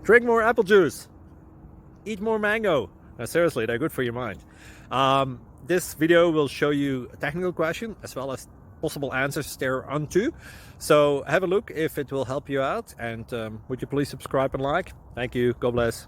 Drink more apple juice. Eat more mango. Seriously, they're good for your mind. This video will show you a technical question as well as possible answers thereunto. So have a look if it will help you out, and would you please subscribe and like? Thank you. God bless.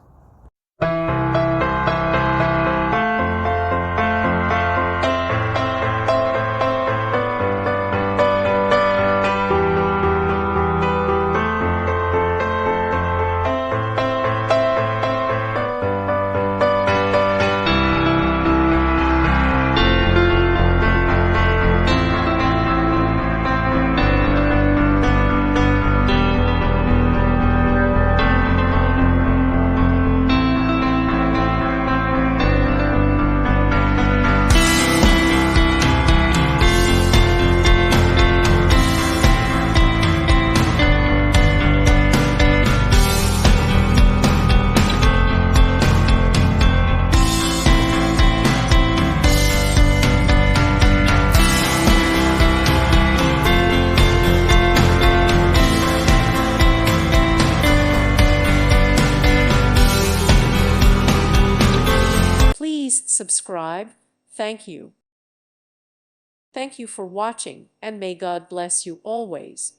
Please subscribe. Thank you. Thank you for watching, and may God bless you always.